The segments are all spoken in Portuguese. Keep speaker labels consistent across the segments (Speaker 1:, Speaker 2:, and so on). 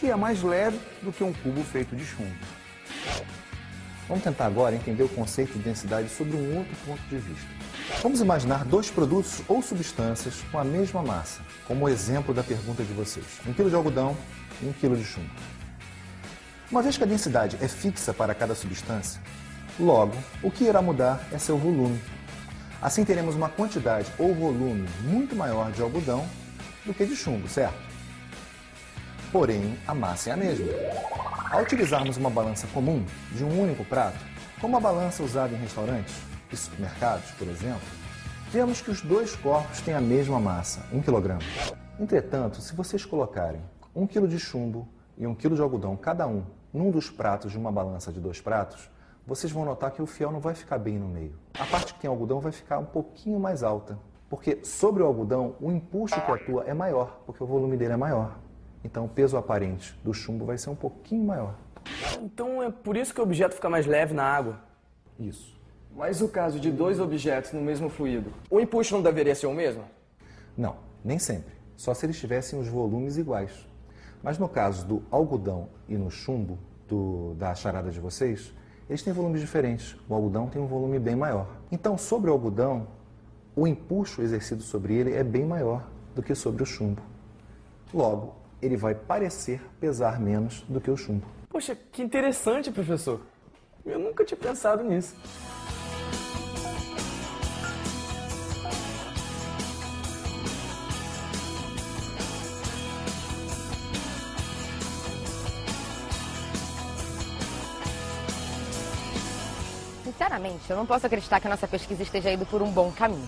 Speaker 1: que é mais leve do que um cubo feito de chumbo.
Speaker 2: Vamos tentar agora entender o conceito de densidade sob um outro ponto de vista. Vamos imaginar dois produtos ou substâncias com a mesma massa, como o exemplo da pergunta de vocês. 1 kg de algodão e 1 kg de chumbo. Uma vez que a densidade é fixa para cada substância, logo, o que irá mudar é seu volume. Assim teremos uma quantidade ou volume muito maior de algodão do que de chumbo, certo? Porém, a massa é a mesma. Ao utilizarmos uma balança comum de um único prato, como a balança usada em restaurantes e supermercados, por exemplo, vemos que os dois corpos têm a mesma massa, 1 kg. Entretanto, se vocês colocarem 1 kg de chumbo e 1 kg de algodão cada um num dos pratos de uma balança de 2 pratos, vocês vão notar que o fiel não vai ficar bem no meio. A parte que tem algodão vai ficar um pouquinho mais alta, porque sobre o algodão o impulso que atua é maior, porque o volume dele é maior. Então o peso aparente do chumbo vai ser um pouquinho maior.
Speaker 3: Então é por isso que o objeto fica mais leve na água?
Speaker 2: Isso.
Speaker 4: Mas o caso de dois objetos no mesmo fluido, o empuxo não deveria ser o mesmo?
Speaker 2: Não, nem sempre. Só se eles tivessem os volumes iguais. Mas no caso do algodão e no chumbo, da charada de vocês, eles têm volumes diferentes. O algodão tem um volume bem maior. Então, sobre o algodão, o empuxo exercido sobre ele é bem maior do que sobre o chumbo. Logo, ele vai parecer pesar menos do que o chumbo.
Speaker 3: Poxa, que interessante, professor. Eu nunca tinha pensado nisso.
Speaker 5: Sinceramente, eu não posso acreditar que a nossa pesquisa esteja indo por um bom caminho.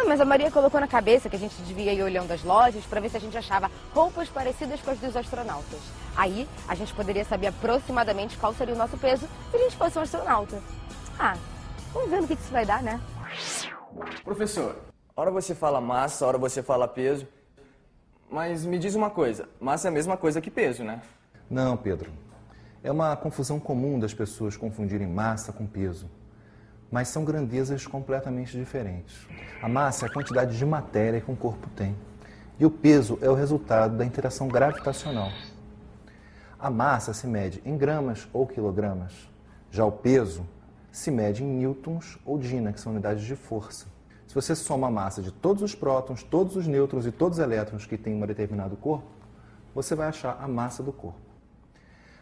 Speaker 5: Mas a Maria colocou na cabeça que a gente devia ir olhando as lojas para ver se a gente achava roupas parecidas com as dos astronautas. Aí, a gente poderia saber aproximadamente qual seria o nosso peso se a gente fosse um astronauta. Vamos ver no que isso vai dar, né?
Speaker 4: Professor, hora você fala massa, hora você fala peso. Mas me diz uma coisa, massa é a mesma coisa que peso, né?
Speaker 2: Não, Pedro. É uma confusão comum das pessoas confundirem massa com peso. Mas são grandezas completamente diferentes. A massa é a quantidade de matéria que um corpo tem. E o peso é o resultado da interação gravitacional. A massa se mede em gramas ou quilogramas. Já o peso se mede em newtons ou dina, que são unidades de força. Se você soma a massa de todos os prótons, todos os nêutrons e todos os elétrons que tem um determinado corpo, você vai achar a massa do corpo.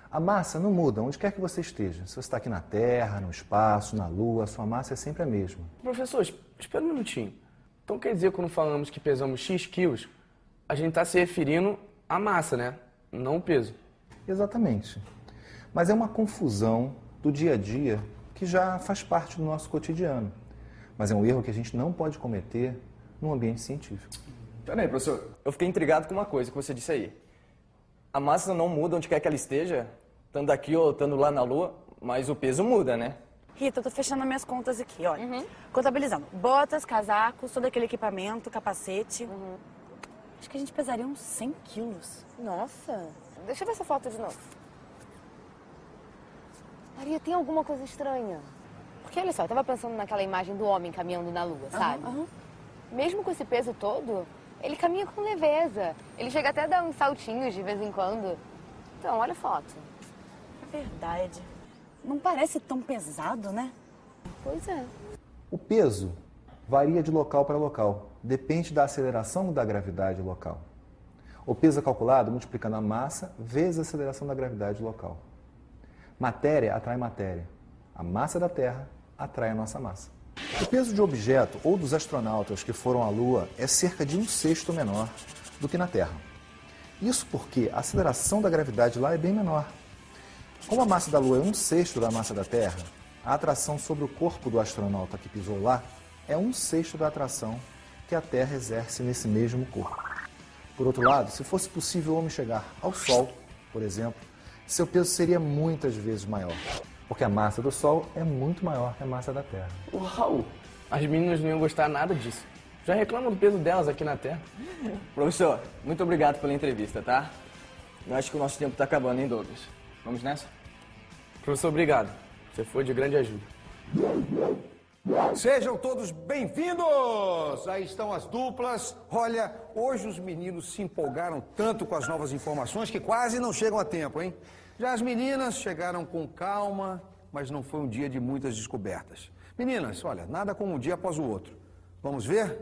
Speaker 2: A massa não muda onde quer que você esteja. Se você está aqui na Terra, no espaço, na Lua, a sua massa é sempre a mesma.
Speaker 3: Professor, espera um minutinho. Então quer dizer que quando falamos que pesamos X quilos, a gente está se referindo à massa, né? Não o peso.
Speaker 2: Exatamente. Mas é uma confusão do dia a dia que já faz parte do nosso cotidiano. Mas é um erro que a gente não pode cometer num ambiente científico.
Speaker 4: Peraí, professor, eu fiquei intrigado com uma coisa que você disse aí. A massa não muda onde quer que ela esteja, estando aqui ou estando lá na Lua, mas o peso muda, né?
Speaker 6: Rita, eu tô fechando minhas contas aqui, olha. Contabilizando. Botas, casacos, todo aquele equipamento, capacete. Acho que a gente pesaria uns 100 quilos.
Speaker 5: Nossa, deixa eu ver essa foto de novo. Maria, tem alguma coisa estranha? Porque olha só, eu tava pensando naquela imagem do homem caminhando na Lua, sabe? Mesmo com esse peso todo, ele caminha com leveza. Ele chega até a dar uns saltinhos de vez em quando. Então, olha a foto.
Speaker 6: É verdade. Não parece tão pesado, né?
Speaker 5: Pois é.
Speaker 2: O peso varia de local para local. Depende da aceleração da gravidade local. O peso é calculado multiplicando a massa vezes a aceleração da gravidade local. Matéria atrai matéria. A massa da Terra atrai a nossa massa. O peso de objeto ou dos astronautas que foram à Lua é cerca de 1/6 menor do que na Terra. Isso porque a aceleração da gravidade lá é bem menor. Como a massa da Lua é 1/6 da massa da Terra, a atração sobre o corpo do astronauta que pisou lá é 1/6 da atração que a Terra exerce nesse mesmo corpo. Por outro lado, se fosse possível o homem chegar ao Sol, por exemplo, seu peso seria muitas vezes maior, porque a massa do Sol é muito maior que a massa da Terra.
Speaker 3: Uau! As meninas não iam gostar nada disso. Já reclamam do peso delas aqui na Terra.
Speaker 4: Professor, muito obrigado pela entrevista, tá? Eu acho que o nosso tempo está acabando, hein, Douglas? Vamos nessa?
Speaker 3: Professor, obrigado. Você foi de grande ajuda.
Speaker 1: Sejam todos bem-vindos! Aí estão as duplas. Olha, hoje os meninos se empolgaram tanto com as novas informações que quase não chegam a tempo, hein? Já as meninas chegaram com calma, mas não foi um dia de muitas descobertas. Meninas, olha, nada como um dia após o outro. Vamos ver?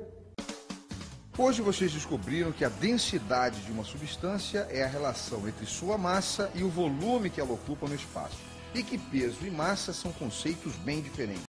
Speaker 7: Hoje vocês descobriram que a densidade de uma substância é a relação entre sua massa e o volume que ela ocupa no espaço. E que peso e massa são conceitos bem diferentes.